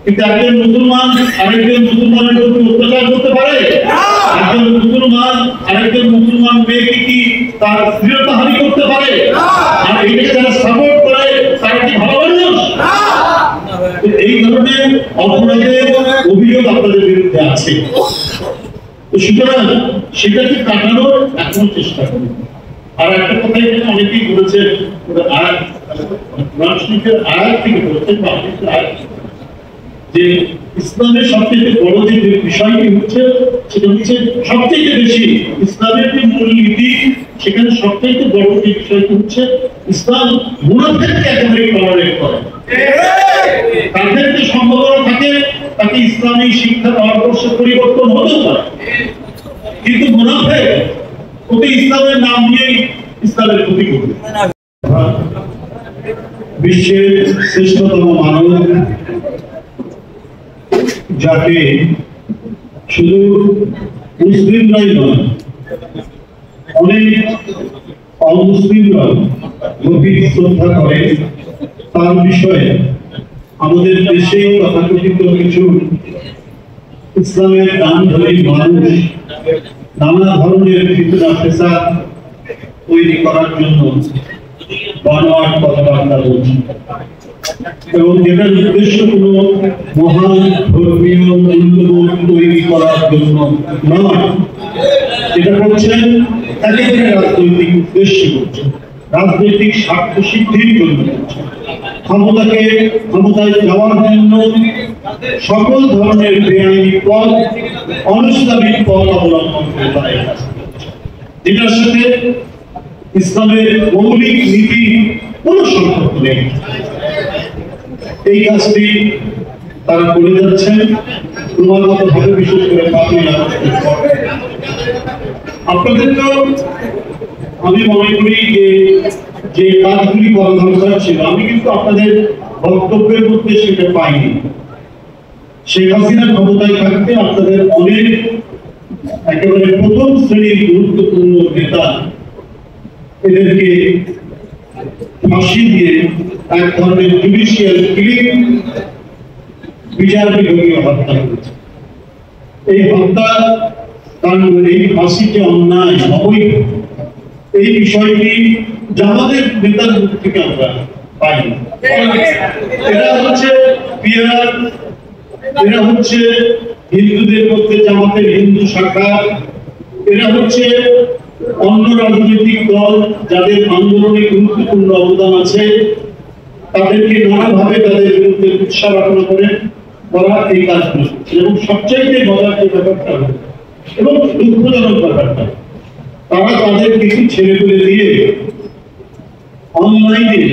কিন্তু একজন মুসলমান আরেকজন মুসলমানের উপর অত্যাচার করতে পারে? একজন মুসলমান আরেকজন মুসলমান মেয়েকে কি তার শ্লীলতাহানি করতে পারে? আর এটাকে যারা সাপোর্ট করে তারা কি ভালো মানুষ? এই ধরনের অপরাধের অভিযোগ আপনাদের বিরুদ্ধে আছে। তো সুতরাং সেটাকে কাটানোর এখনো চেষ্টা করি। আর একটা কথা এখানে অনেকেই বলেছে, আয়াত থেকে বলেছেন যে ইসলামের সবচেয়ে বড় যে বিষয়টি হচ্ছে সেটা হচ্ছে সবচেয়ে বেশি ইসলামের যে মূলনীতি, সেখানে সবচেয়ে বড় যে বিষয়টি হচ্ছে ইসলাম মুনাফিককে একেবারে টলারেট করে। তাদের যে সম্ভাবনা থাকে তাকে ইসলামী শিক্ষার আদর্শে পরিবর্তন হতে পারে, কিন্তু মুনাফিক ওতে ইসলামের নাম নিয়েই ইসলামের ক্ষতি করবে। বিশ্বের শ্রেষ্ঠতম মানব, যাকে শুধু মুসলিমরাই নয় অনেক অমুসলিমরাও গভীর শ্রদ্ধা করে, তার বিষয়ে আমাদের দেশে তথাকথিত কিছু ইসলামের নামধারী মানুষ নানা ধরনের ফিতনা ফেসাদ তৈরি করার জন্য বানোয়াট কথাবার্তা বলছে, এবং যেটার উদ্দেশ্য কোনো মহান ধর্মীয় মূল্যবোধ তৈরি করার জন্য নয়। এটা করছেন একেবারে রাজনৈতিক উদ্দেশ্যে করছেন, রাজনৈতিক স্বার্থ সিদ্ধির জন্য করছেন, ক্ষমতায় যাওয়ার জন্য সকল ধরনের বেআইনি পথ, অনিসলামিক পথ অবলম্বন করে তারা এই কাজ করছে, যেটার সাথে ইসলামের মৌলিক নীতি কোন সম্পর্ক নেই। এই কাজটি তারা করে যাচ্ছেন ক্রমাগত ভাবে, বিশেষ করে আপনাদেরকেও আমি মনে করি যে কাজগুলি করা দরকার ছিল, আমি কিন্তু আপনাদের বক্তব্যের মধ্যে সেটা পাইনি। শেখ হাসিনা ক্ষমতায় থাকতে আপনাদের অনেক একেবারে প্রথম শ্রেণীর গুরুত্বপূর্ণ নেতা এদেরকে ফাঁসি দিয়ে এক ধরনের জুডিশিয়াল কিলিং, বিচার বিভাগীয় হত্যা করেছে। এই হত্যা কারণ এই ফাঁসি যে অন্যায় অবৈধ, এই বিষয়টি জামাতের নেতার মুখ থেকে আমরা পাই। এরা হচ্ছে পিয়ার, এরা হচ্ছে হিন্দুদের মধ্যে জামাতের হিন্দু শাখা, এরা হচ্ছে অন্য রাজনৈতিক দল যাদের আন্দোলনে গুরুত্বপূর্ণ অবদান আছে, তাদেরকে নানাভাবে তাদের বিরুদ্ধে উৎসাহ করে করা এই কাজগুলো। এবং সবচাইতে মজার যে ব্যাপারটা এবং দুঃখজনক ব্যাপারটা, তারা তাদের কিছু ছেলে পেলে দিয়ে অনলাইনে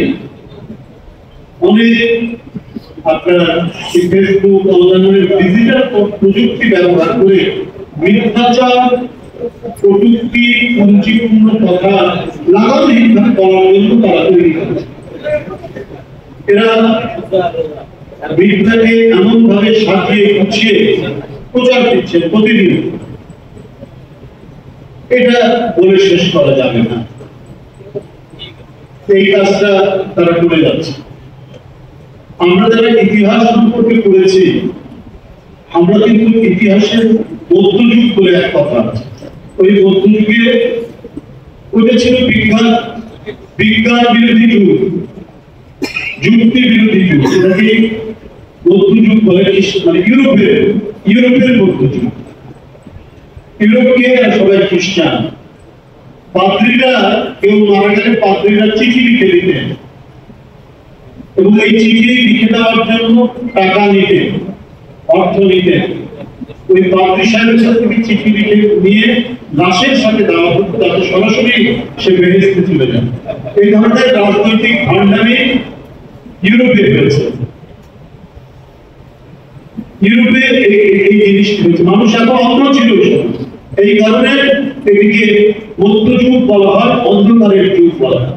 অনেক আপনার ফেসবুক, অনলাইনের ডিজিটাল প্রযুক্তি ব্যবহার করে মিথ্যাচার, প্রযুক্তি, পঞ্চীপূর্ণ কথা লাগামহীনভাবে বলার জন্য তারা তৈরি করেছে। এরা মিথ্যাকে এমন ভাবে সাজিয়ে গুছিয়ে প্রচার দিচ্ছে প্রতিদিন, এটা বলে শেষ করা যাবে না। এই কাজটা তারা করে যাচ্ছে। আমরা যারা ইতিহাস সম্পর্কে পড়েছি, আমরা কিন্তু ইতিহাসের মধ্যযুগ বলে এক কথা আছে। ওই মধ্যযুগে ওইটা ছিল বিজ্ঞান বিরোধী যুগ, যুক্তি বিরোধী যুগ। এটাকে মধ্যযুগ বলে, মানে ইউরোপের মধ্যযুগ। ইউরোপকে সবাই খ্রিস্টান। পাদ্রীরা, কেউ মারা গেলে পাদ্রীরা চিঠি লিখে দিতেন, এবং এই চিঠি লিখে দেওয়ার জন্য টাকা নিতেন, অর্থ নিতেন। ওই পাদ্রী সাহেবের সাথে চিঠি লিখে নিয়ে লাশের সাথে দেওয়া হতো, তাতে সরাসরি সে বেহেশতে চলে যায়। এই ধরনের রাজনৈতিক ভান্ডামি ইউরোপে হয়েছে। ইউরোপে এই জিনিসটি হয়েছে, মানুষ এত অন্ধ ছিল। এই কারণে এটিকে মধ্যযুগ বলা হয়, অন্ধকারের যুগ বলা হয়।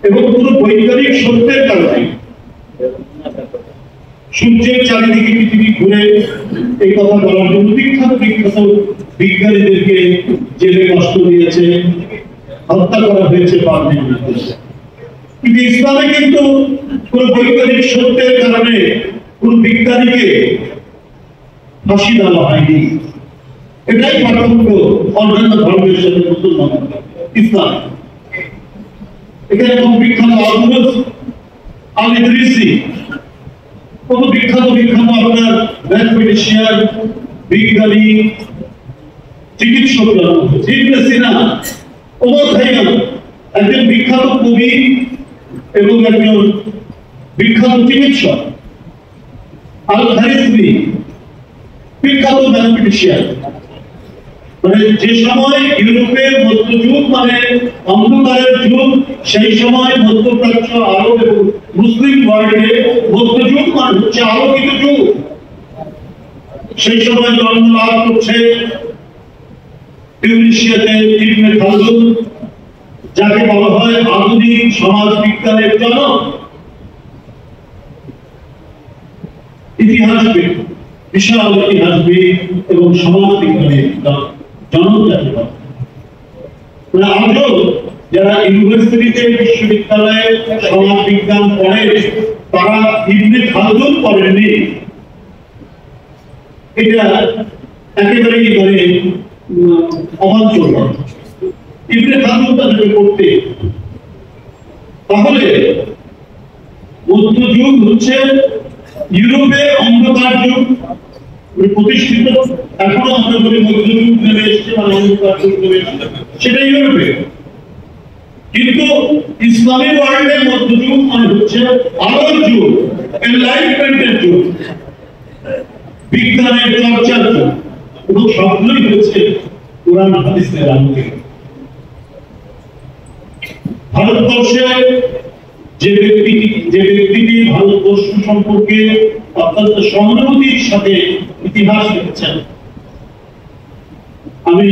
এবং পুরো বৈজ্ঞানিক সত্যের কারণে সূর্যের চারিদিকে পৃথিবী ঘুরে এই কথা বলার জন্য বিখ্যাত বিজ্ঞানীদেরকে জেলে কষ্ট দিয়েছে, হত্যা করা হয়েছে পার্লামেন্টে। কিন্তু ইসলামে কিন্তু কোন বৈজ্ঞানিক সত্যের কারণে ফাঁসি দেওয়া হয়নি। এটাই পার্থক্য অন্যান্য ধর্মের সাথে মুসলমান ইসলাম। এখানে খুব বিখ্যাত আবুল আল ইদরিসি, কত বিখ্যাত আপনার ম্যাথমেটিশিয়ান, বিজ্ঞানী, চিকিৎসকরা, ইবনে সিনা, ওমর খাইয়াম, একজন বিখ্যাত কবি এবং একজন বিখ্যাত চিকিৎসক, আল খারিজমি বিখ্যাত ম্যাথমেটিশিয়ান। মানে যে সময় ইউরোপের মধ্যযুগ মানে অন্ধকারের যুগ, সেই সময় মধ্যপ্রাচ্য আরব এবং মুসলিম ওয়ার্ল্ডে মধ্যযুগ মানে হচ্ছে আলোকিত যুগ। সেই সময় জন্ম লাভ করছে টিউনিশিয়াতে ইবনে খালদুন, যাকে বলা হয় আধুনিক সমাজ বিজ্ঞানের জনক, ইতিহাসবিদ, বিশাল ইতিহাসবিদ এবং সমাজ বিজ্ঞানের জনক যাকে বলা। আজও যারা ইউনিভার্সিটিতে বিশ্ববিদ্যালয়ে সমাজ বিজ্ঞান পড়ে তারা ইবনে খালদুন পড়েননি, এটা একেবারেই মানে অবাঞ্ছনীয়। ইবনে খালদুন তাদেরকে পড়তে। তাহলে মধ্যযুগ হচ্ছে ইউরোপে অন্ধকার যুগ প্রতিষ্ঠিত। এখনো আমরা বলি মধ্যযুগ নেমে এসছে মানে অন্ধকার যুগ নেমে এসছে, সেটা ইউরোপে। কিন্তু ইসলামী ওয়ার্ল্ডের মধ্যযুগ মানে হচ্ছে আলোর যুগ, এনলাইটমেন্টের যুগ, বিজ্ঞানের চর্চার যুগ, এবং সবগুলোই হচ্ছে কোরআন হাদিসের আলোকে। ভারতবর্ষে যে ব্যক্তিটি ভারতবর্ষ সম্পর্কে অত্যন্ত সহানুভূতির সাথে ইতিহাস লিখেছেন, আমি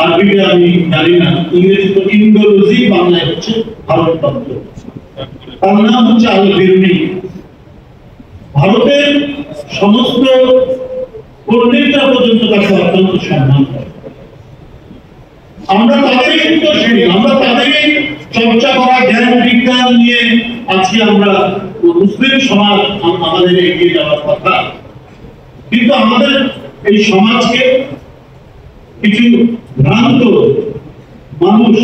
আরবিতে আমি জানি না, ইংরেজিতে ইন্ডোলজি, বাংলায় হচ্ছে ভারততত্ত্ব, তার নাম হচ্ছে আল বিরুনি। ভারতের সমস্ত পণ্ডিতরা পর্যন্ত তাকে অত্যন্ত সম্মান করে। আমরা তাদেরই উত্তরসূরি, আমরা তাদেরই চর্চা করা জ্ঞান বিজ্ঞান নিয়ে আছি। আমরা মুসলিম সমাজ আমাদের এগিয়ে যাওয়ার কথা, কিন্তু আমাদের এই সমাজকে কিছু ভ্রান্ত মানুষ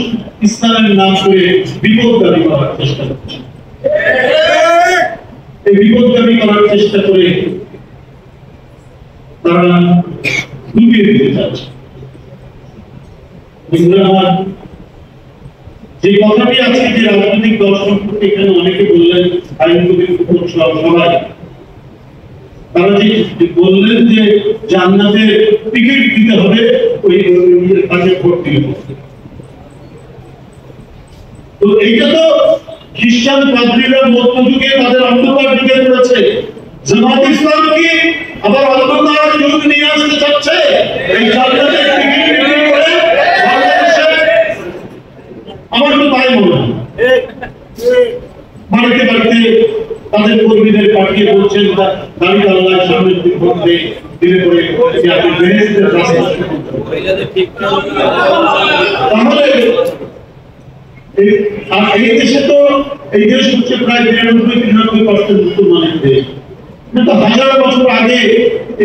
ইসলামের নাম করে বিপদগামী করার চেষ্টা করছে। এই বিপদগামী করার চেষ্টা করে তারা ডুবিয়ে দিতে চাচ্ছে। যে কথাটি আজকে যে রাজনৈতিক দর্শন করতে এখানে অনেকে বললেন, আইনজীবী সবাই, তারা যে বললেন যে জান্নাতে টিকিট দিতে হবে ওই কাজে ভোট দিতে হবে। তো এইটা তো খ্রিস্টান পাদ্রীরা মধ্যযুগে তাদের অন্ধকার যুগে করেছে। জামাত ইসলাম কি আবার অন্ধকার যুগ নিয়ে আসতে চাচ্ছে? এই জান্নাতের টিকিট বিক্রি করে বাংলাদেশে? আমার তো তাই মনে হয়। বাড়িতে বাড়িতে তাদের কর্মীদের পাঠিয়ে বলছেন দাঁড়িয়ে আল্লাহর সামনে ভোট দিলে পরে যে আপনি বেহেশতের রাস্তা। তাহলে এই দেশে তো এই দেশ হচ্ছে প্রায় 93-93% মুসলমানের দেশ, কিন্তু হাজার বছর আগে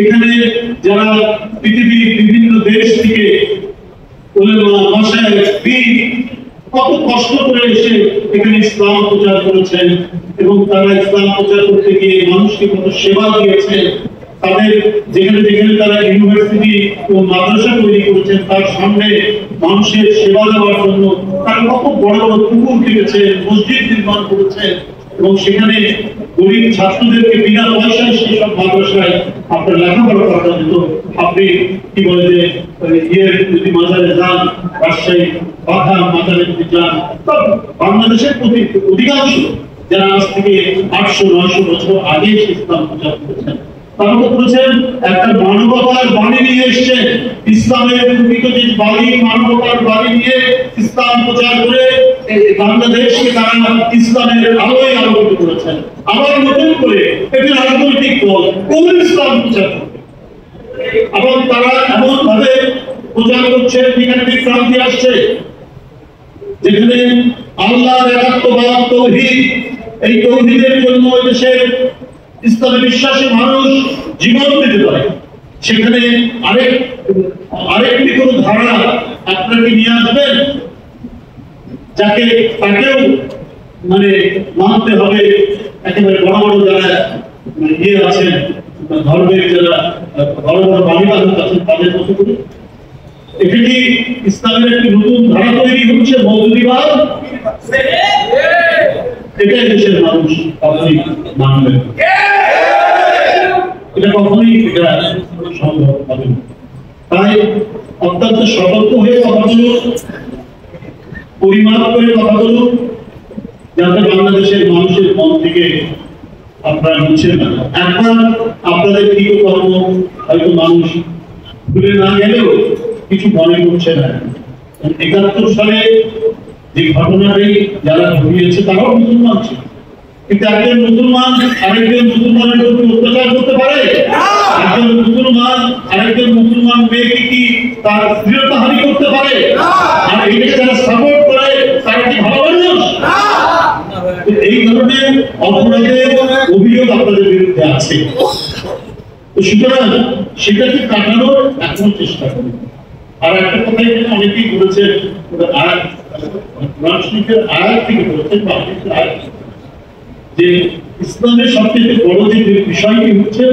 এখানে যারা পৃথিবীর বিভিন্ন দেশ থেকে উলেমা, মাশায়েখ, পীর কত কষ্ট করে এসে এখানে ইসলাম প্রচার করেছেন, এবং তারা ইসলাম প্রচার করতে গিয়ে মানুষকে কত সেবা দিয়েছেন। তাদের যেখানে যেখানে তারা ইউনিভার্সিটি ও মাদ্রাসা তৈরি করেছেন তার সামনে মানুষের সেবা দেওয়ার জন্য তারা কত বড় বড় পুকুর কেটেছেন, মসজিদ নির্মাণ করেছেন, এবং সেখানে গরিব ছাত্রদেরকে বিনা পয়সায় সেই সব মাদ্রাসায় আপনার লেখাপড়া করা যেত। আপনি কি বলে যে যদি মাজারে যান, রাজশাহী বাঘা মাজারে যদি যান, বাংলাদেশের অধিকাংশ যারা আজ থেকে 800-900 বছর আগে ইসলাম প্রচার করেছেন, তারা বলেছেন একটা মানবতার বাণী নিয়ে এসছে, ইসলামের প্রকৃত যে বাণী, মানবতার বাণী নিয়ে ইসলাম প্রচার করে বাংলাদেশকে তারা ইসলামের আলোয় আলোকিত করেছেন। আবার নতুন করে একটি রাজনৈতিক দল কোন ইসলাম প্রচার করবে, এবং তারা এমন ভাবে প্রচার করছে যেখানে বিভ্রান্তি আসছে, যেখানে আল্লাহর একাত্মবাদ, তাওহীদ, এই তাওহীদের জন্য দেশের ইসলামে বিশ্বাসী মানুষ জীবন দিতে পারে, সেখানে আরেকটি কোন ধারা আপনাকে নিয়ে আসবেন যাকে তাকেও মানে মানতে হবে। একেবারে বড় বড় যারা ইয়ে আছেন, ধর্মের যারা বড় বড় বাণীবাদক আছেন, তাদের মতো করে এটি কি ইসলামের একটি নতুন ধারা তৈরি হচ্ছে, মৌলবাদ? এটাই দেশের মানুষ কখনোই মানবে না, এটা কখনোই এটা সম্ভব হবে না। তাই অত্যন্ত সতর্ক হয়ে কথা বলুন, পরিমাপ করে কথা বলুন, যাতে বাংলাদেশের মানুষের মন থেকে আপনারা বুঝছেন না। একবার আপনাদের কৃতকর্ম হয়তো মানুষ ভুলে না গেলেও কিছু মনে করছে না। ৭১ সালে যে ঘটনাটি যারা ঘটিয়েছে তারাও মুসলমান ছিল, কিন্তু একজন মুসলমান আরেকজন মুসলমানের উপর অত্যাচার করতে পারে? একজন মুসলমান আরেকজন মুসলমান মেয়েকে কি তার স্ত্রীরতাহানি করতে পারে? আর এটাকে যারা সাপোর্ট করে তারা কি ভালো মানুষ? এই ধরনের অপরাধের অভিযোগ আপনাদের বিরুদ্ধে আছে। সুতরাং সেটাকে কাটানোর এখন চেষ্টা করুন। আর একটা কথা এখানে অনেকেই বলেছেন, আয়াত থেকে বলেছেন যে ইসলামের সবচেয়ে বড় যে বিষয়টি হচ্ছে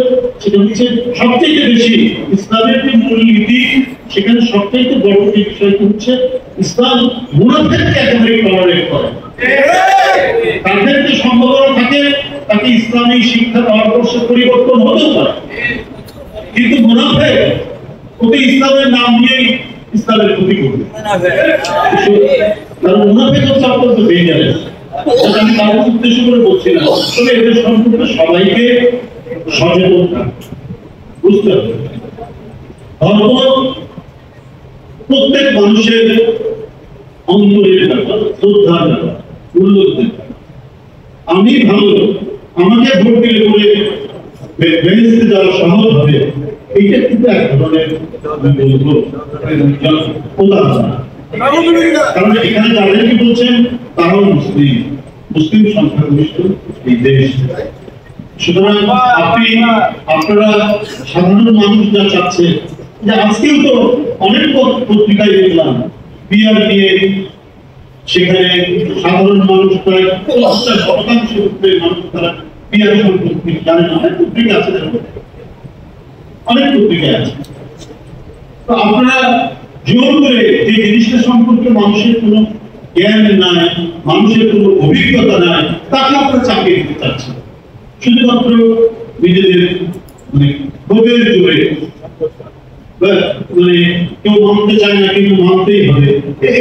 সেটা হচ্ছে সবচেয়ে বেশি ইসলামের যে মূলনীতি, সেখানে সবচেয়ে বড় যে বিষয়টি হচ্ছে ইসলাম মুনাফিককে একেবারে টলারেট করে। তাদের যে সম্ভাবনা থাকে তাকে ইসলামী শিক্ষার আদর্শে পরিবর্তন হতে পারে, কিন্তু মুনাফিক ওকে ইসলামের নাম নিয়েই ইসলামের ক্ষতি করবে। কারণ মুনাফিক হচ্ছে অত্যন্ত ডেঞ্জারাস। আমি তার উদ্দেশ্য করে বলছি না, তবে এদের সম্পর্কে সবাইকে সচেতন থাকতে বুঝতে হবে। ধর্ম প্রত্যেক মানুষের অন্তরের ব্যাপার, শ্রদ্ধার ব্যাপার, মূল্যবোধের ব্যাপার। আমি ভালো, আমাকে ভোট দিলে করে বেহেশতে যাওয়া সহজ হবে, এইটা কিন্তু এক ধরনের কারণ এখানে যাদেরকে বলছেন তারাও মুসলিম, মুসলিম সংখ্যাগরিষ্ঠ এই দেশ। সুতরাং আপনারা সাধারণ মানুষ যা চাচ্ছে, যে আজকেও তো অনেক পত্রিকায় দেখলাম বিয়ার নিয়ে, সেখানে সাধারণ মানুষ প্রায় ৫০% মানুষ তারা বিয়ার সম্পর্কে জানে না। অনেক পত্রিকা আছে, অনেক পত্রিকায় আছে। তো আপনারা জোর করে যে জিনিসটা সম্পর্কে মানুষের কোনো জ্ঞান নাই, মানুষের কোনো অভিজ্ঞতা নাই, তাকে আপনারা চাপিয়ে দিতে চাচ্ছেন শুধুমাত্র নিজেদের মানে ক্ষোভের জোরে। মানে কেউ মানতে চায় না, কিন্তু মানতেই হবে।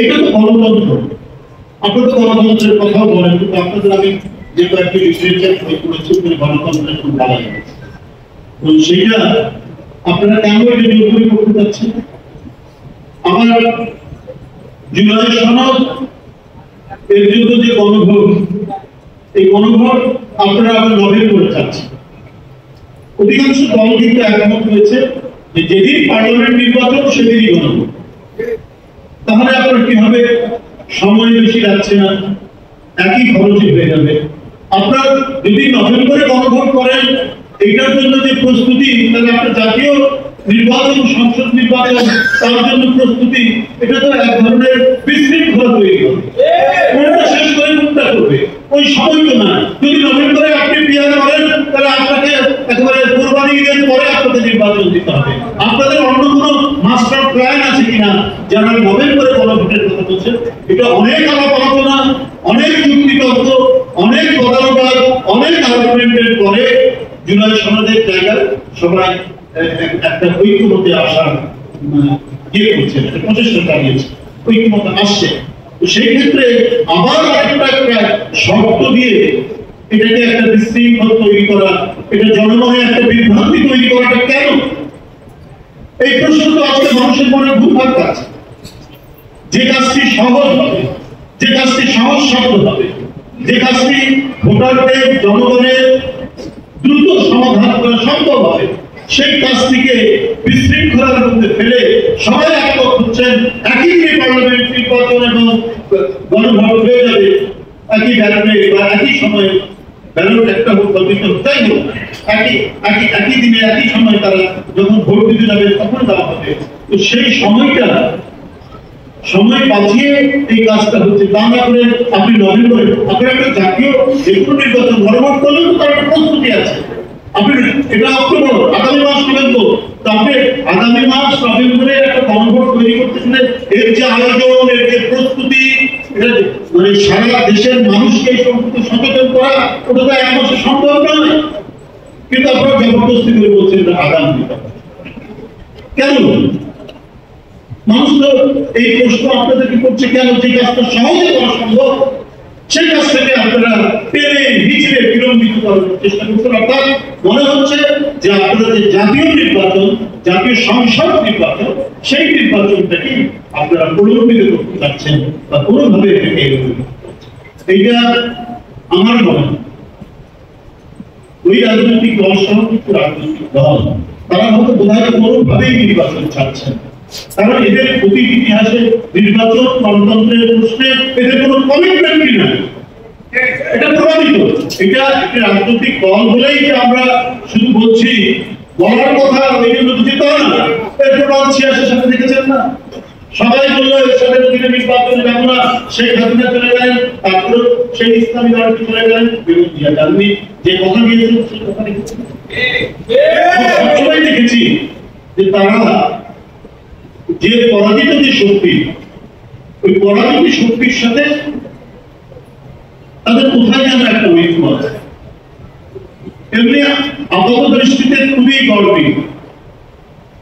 এটা তো গণতন্ত্র। আপনারা তো গণতন্ত্রের কথাও বলেন, কিন্তু আপনাদের আমি যে কয়েকটি লিটারেচার বই পড়েছি গণতন্ত্রের খুব ভালো লাগে। তো সেইটা আপনারা কেন এটা জোর করতে চাচ্ছেন? আমার জুলাই সনদ এর জন্য যে গণভোট, এই গণভোট আপনারা আবার নভেম্বরে চাচ্ছেন। অধিকাংশ দল কিন্তু একমত হয়েছে যে যেদিন পার্লামেন্ট নির্বাচন সেদিনই গণভোট। তাহলে আপনার কি হবে? সময় বেশি লাগছে না, একই খরচে হয়ে যাবে। আপনার যদি নভেম্বরে গণভোট করেন, এইটার জন্য যে প্রস্তুতি, তাহলে আপনার জাতীয় নির্বাচন, সংসদ নির্বাচন, তার জন্য প্রস্তুতি, এটা তো এক ধরনের বিশৃঙ্খলা তৈরি হবে। কোনটা শেষ করে কোনটা করবে, ওই সময় তো না। যদি নভেম্বরে আপনি পিয়ার করেন, তাহলে আপনাকে একেবারে কোরবানি ঈদের পরে আপনাদের নির্বাচন দিতে হবে। আপনাদের অন্য কোনো মাস্টার প্ল্যান আছে কিনা যারা নভেম্বরে গণভোটের কথা বলছেন? এটা অনেক আলাপ আলোচনা, অনেক যুক্তিতর্ক, অনেক গতানুবাদ, অনেক আর্গুমেন্টের পরে জুলাই সনদের জায়গায় সবাই একটা ঐক্যমতে আসার ইয়ে করছে, প্রচেষ্টা চালিয়েছে, ঐক্যমতে আসছে। তো সেই ক্ষেত্রে আবার একটা শর্ত দিয়ে এটাকে একটা বিশৃঙ্খলা তৈরি করা, এটা জনমনে একটা বিভ্রান্তি তৈরি করাটা কেন? এই প্রশ্ন তো আজকে মানুষের মনে ঘুরপাক আছে। যে কাজটি সহজ হবে, যে কাজটি সহজ শব্দ হবে, যে কাজটি ভোটারদের, জনগণের দ্রুত সমাধান করা সম্ভব হবে, সেই কাজটিকে বিশৃঙ্খলার মধ্যে ফেলে সবাই একমত হচ্ছেন একই দিনে পার্লামেন্ট নির্বাচন এবং গণভোট হয়ে যাবে, একই ব্যালটে বা একই সময়ে ব্যালট একটা হোক বা দুটো, তাই হোক, একই দিনে একই সময় তারা যখন ভোট দিতে যাবে তখন দেওয়া হবে। তো সেই সময়টা সময় বাঁচিয়ে এই কাজটা হচ্ছে, তা না করে আপনি নভেম্বরে আপনার একটা জাতীয় যে কোনো নির্বাচন গণভোট করলেও তো তার একটা প্রস্তুতি আছে। আপনি এটা অক্টোবর, আগামী মাস নভেম্বর, তো আপনি আগামী মাস নভেম্বরে একটা গণভোট তৈরি করতেছিলেন, এর যে আয়োজন, এর যে প্রস্তুতি, মানে সারা দেশের মানুষকে এই সম্পর্কে সচেতন করা, ওটা তো এক মাসে সম্ভব নয়। কিন্তু আপনারা জবরদস্তি করে বলছেন এটা আগামী। কেন মানুষ তো এই প্রশ্ন আপনাদেরকে করছে, কেন যে কাজটা সহজে করা সম্ভব সেই কাজটাকে আপনারা টেনে হিচড়ে বিলম্বিত করার চেষ্টা করছেন। অর্থাৎ মনে হচ্ছে যে আপনারা যে জাতীয় নির্বাচন, জাতীয় সংসদ নির্বাচন, সেই নির্বাচনটাকে আপনারা প্রলম্বিত করতে চাচ্ছেন বা কোনোভাবে এটাকে এইটা আমার মনে হয় ওই রাজনৈতিক দল সহ কিছু রাজনৈতিক দল তারা হয়তো বোধহয় কোনোভাবেই নির্বাচন চাচ্ছেন, কারণ এদের অতীত ইতিহাসে নির্বাচন গণতন্ত্রের প্রশ্নে এদের কোনো কমিটমেন্টই নাই। এটা প্রমাণিত। এটা একটি রাজনৈতিক দল বলেই যে আমরা শুধু বলছি, বলার কথা ওই জন্য যেতে হয় না। এর প্রমাণ 86 সালে দেখেছেন না, সবাই বললো এর সাথে দিনে নির্বাচনে যাবো না, শেখ হাসিনা চলে গেলেন, তারপর সেই ইসলামী দলটি চলে গেলেন, বেগম জিয়া জাননি যে কথা দিয়েছেন সেই কথা লিখেছেন। সবসময় দেখেছি যে তারা যে পরাজিত যে শক্তি, ওই পরাজিত শক্তির সাথে তাদের কোথায় যেন একটা ঐক্য আছে। এমনি আপাত দৃষ্টিতে খুবই গর্বী,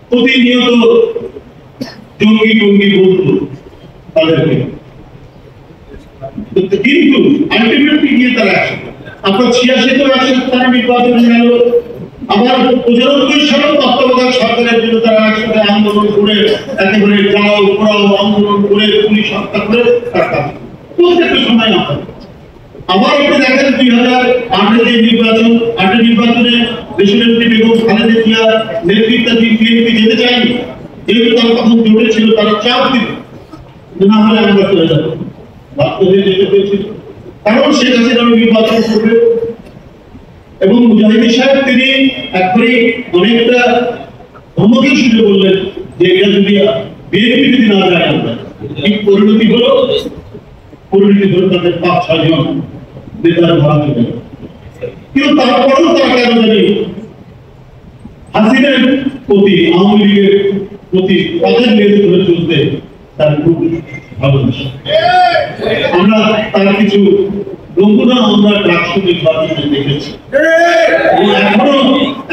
প্রতিনিয়ত জঙ্গি টঙ্গি বলতো তাদেরকে, কিন্তু আলটিমেটলি গিয়ে তারা আপনার 86 আসলে তারা নির্বাচনে গেল, আবার 95 সালে তত্ত্বাবধায়ক সরকারের জন্য তারা একসাথে আন্দোলন করে একেবারে জ্বালাও পোড়াও আন্দোলন করে পুলিশ হত্যা করে তার কাজ প্রত্যেকটা সময় আবার আপনি দেখেন 2008 যে নির্বাচন, 8 নির্বাচনে দেশনেত্রী বেগম খালেদা জিয়া নেতৃত্বাধীন বিএনপি যেতে চায়নি, যেহেতু তার প্রথম জোটে ছিল, তারা চাপ দিল না হলে আমরা চলে যাবো, বাধ্য হয়ে যেতে হয়েছিল, কারণ শেখ হাসিনা নির্বাচন করবে। এবং মুজাহিদি সাহেব তিনি একবারে অনেকটা ধমকের সুযোগ বললেন যে এটা যদি বিএনপি যদি না যায় আমরা কি পরিণতি হলো, তাদের 5-6 জন নেতার ধরা চলে গেল। কিন্তু তারপরেও তারা কেন জানি হাসিনার প্রতি, আওয়ামী লীগের প্রতি তাদের নেতৃত্বে চলতে তার খুব ভালোবাসে। আমরা তার কিছু নমুনা আমরা ডাকসু নির্বাচনে দেখেছি,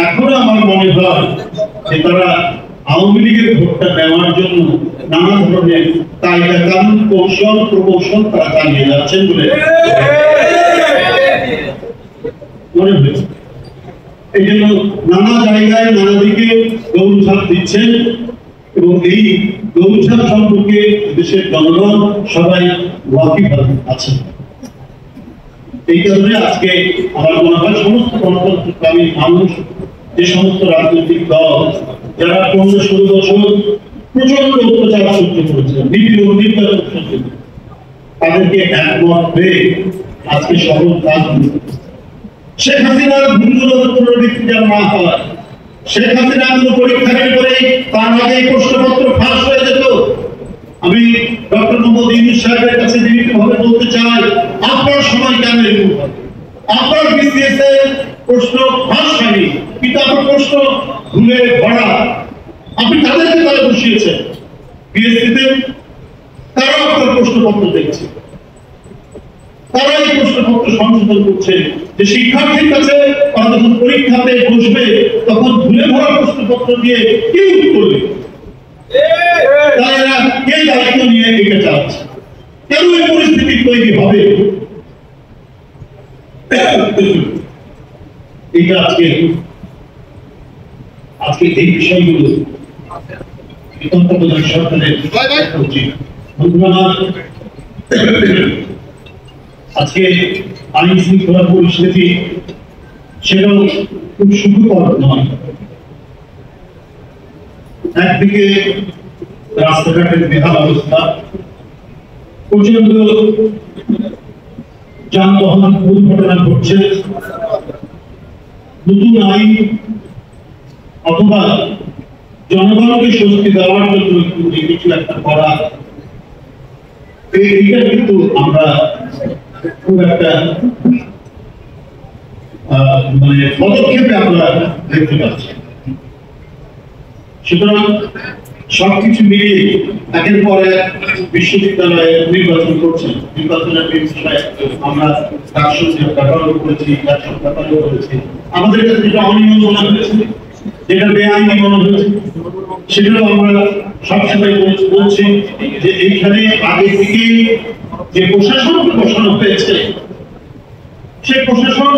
এখনো আমার মনে হয় যে তারা আওয়ামী লীগের ভোটটা নেওয়ার জন্য নানা ধরনের কায়দা কানুন কৌশল প্রকৌশল তারা চালিয়ে যাচ্ছেন বলে মনে হয়েছে। এই জন্য নানা জায়গায় নানা দিকে দৌড়ঝাঁপ দিচ্ছেন এবং এই দৌড়ঝাঁপ সম্পর্কে দেশের জনগণ সবাই ওয়াকিফ আছেন। এই কারণে আজকে আমার মনে হয় সমস্ত গণতন্ত্রকামী মানুষ, যে সমস্ত রাজনৈতিক দল যারা 15-16 বছর প্রচন্ড অত্যাচার সহ্য করেছে, নির্যাতন সহ্য করেছে, তাদেরকে একমত হয়ে আজকে সফল কাজ শেখ হাসিনার ভুলগুলো পুনরাবৃত্তি যেন না হয়। শেখ হাসিনা কোনো পরীক্ষা করে তার আগে প্রশ্নপত্র ফাঁস হয়ে যেত। আমি ডক্টর মোহাম্মদ ইউনূস সাহেবের কাছে বিনীতভাবে বলতে চাই, আপনার সময় কেন এরকম হবে? আপনার বিসিএস এর প্রশ্ন ফাঁস হয়নি, কিন্তু আপনার প্রশ্ন ভুলে ভরা, আপনি তাদেরকে তারা বসিয়েছেন বিএসসিতে, তারা আপনার প্রশ্নপত্র দেখছে, তারা এই প্রশ্নপত্র সংশোধন করছে। যে শিক্ষার্থীর কাছে তারা যখন পরীক্ষাতে বসবে তখন ভুলে ভরা প্রশ্নপত্র দিয়ে কি করবে, তারা কে দায়িত্ব নিয়ে এটা চালাচ্ছে, কেন এই পরিস্থিতি তৈরি হবে? এটা আজকে এই বিষয়গুলো সরকারের উচিত। আজকে আইন শৃঙ্খলা পরিস্থিতি সেটাও খুব সুখকর নয়। একদিকে রাস্তাঘাটের বেহাল অবস্থা, প্রচন্ড যানবাহন দুর্ঘটনা ঘটছে, নতুন আইন অথবা জনগণকে স্বস্তি দেওয়ার জন্য কিছু একটা করা, এইটা কিন্তু আমরা খুব একটা মানে পদক্ষেপে আমরা দেখতে পাচ্ছি। সুতরাং সবকিছু মিলিয়ে একের পর এক বিশ্ববিদ্যালয়ে নির্বাচন করছে। নির্বাচনের বিষয়ে আমরা রাষ্ট্রীয় ব্যাপারও করেছি, জাতীয় ব্যাপারও করেছি। আমাদের কাছে যেটা অনিয়ম মনে হয়েছে, যেটা বেআইনি মনে হয়েছে, সেটাও আমরা সবসময় বলছি যে এইখানে আগে থেকে যে প্রশাসনকে বসানো হয়েছে, সেই প্রশাসন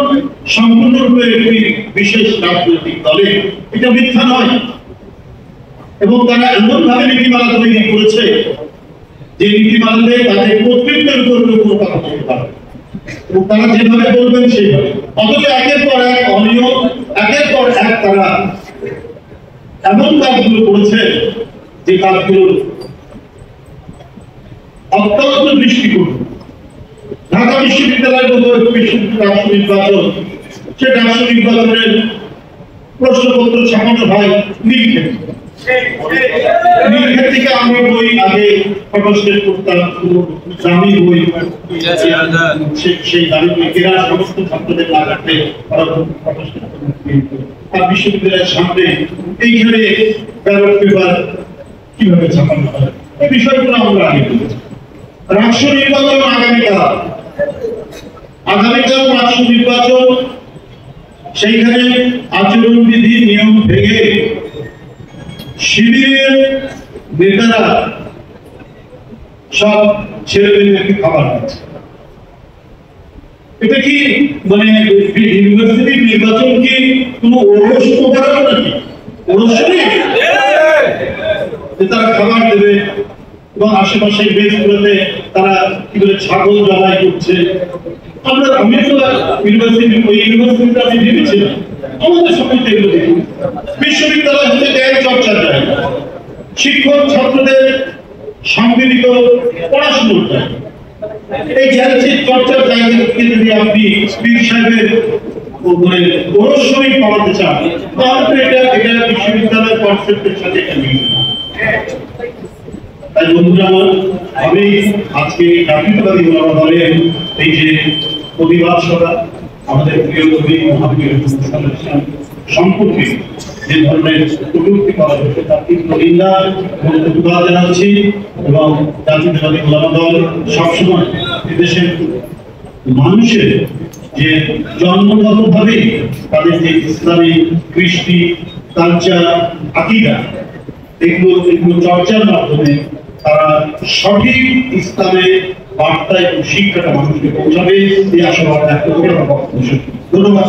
সম্পূর্ণরূপে একটি বিশেষ রাজনৈতিক দলে, এটা মিথ্যা নয়। এবং তারা এমন ভাবে নীতিমালা তৈরি করেছে যে নীতিমালাতে তাদের কর্তৃত্বের উপর কোনো কথা বলতে পারবে এবং তারা যেভাবে বলবেন সেইভাবে। অথচ একের পর এক অনিয়ম, একের পর এক তারা এমন কাজগুলো করেছে যে কাজগুলো অত্যন্ত দৃষ্টিকোণ। ঢাকা বিশ্ববিদ্যালয়ের মতো রাষ্ট্র নির্বাচন, সে রাষ্ট্র নির্বাচনের প্রশ্নপত্র ছাপানো হয় নীলক্ষেত থেকে। আমরা বই আগে ফটোস্টেট করতাম, দামি বই, সেই দামি বই কেনার সমস্ত ছাত্রদের না রাখলে আর বিশ্ববিদ্যালয়ের সামনে এইখানে ব্যালট পেপার কিভাবে ছাপানো হয়, এই বিষয়গুলো আমরা আগে বলেছি। রাষ্ট্র নির্বাচন আগামীকাল রাষ্ট্র নির্বাচন, সেইখানে আচরণবিধি নিয়ম ভেঙে শিবিরের নেতারা সব ছেলে মেয়েদেরকে খাবার দিচ্ছে। এটা কি মানে ইউনিভার্সিটির নির্বাচন কি কোনো ওরস প্রকার নাকি? ওরস তারা খাবার দেবে এবং আশেপাশের বেঞ্চগুলোতে তারা কি বলে ছাগল জবাই করছে। আমি তো ইউনিভার্সিটিতে আমি ভেবেছিলাম আমাদের সঙ্গে এগুলো দেখি। বিশ্ববিদ্যালয় হচ্ছে জ্ঞান চর্চার জায়গা, শিক্ষক ছাত্রদের সম্মিলিত পড়াশোনার জায়গা। এই জ্ঞান চর্চার জায়গাকে যদি আপনি পীর সাহেবের মানে ওরসই পড়াতে চান, তাহলে এটা বিশ্ববিদ্যালয়ের কনসেপ্টের সাথে তাই বন্ধুরা আমার, আমি আজকে জাতীয়তাবাদী ওলামা দলের এই যে প্রতিবাদ সভা, আমাদের প্রিয় কবি মহাবীর সম্পর্কে যে ধরনের কটূক্তি করা হয়েছে তার তীব্র নিন্দা এবং প্রতিবাদ জানাচ্ছি। এবং জাতীয়তাবাদী ওলামা দল সবসময় এদেশের মানুষের যে জন্মগতভাবে তাদের যে ইসলামী কৃষ্টি কালচার আকীদা, এগুলো চর্চার মাধ্যমে তারা সঠিক ইসলামের বার্তা এবং শিক্ষাটা মানুষকে পৌঁছাবে, এই আশাবাদ ব্যক্ত করে ধন্যবাদ।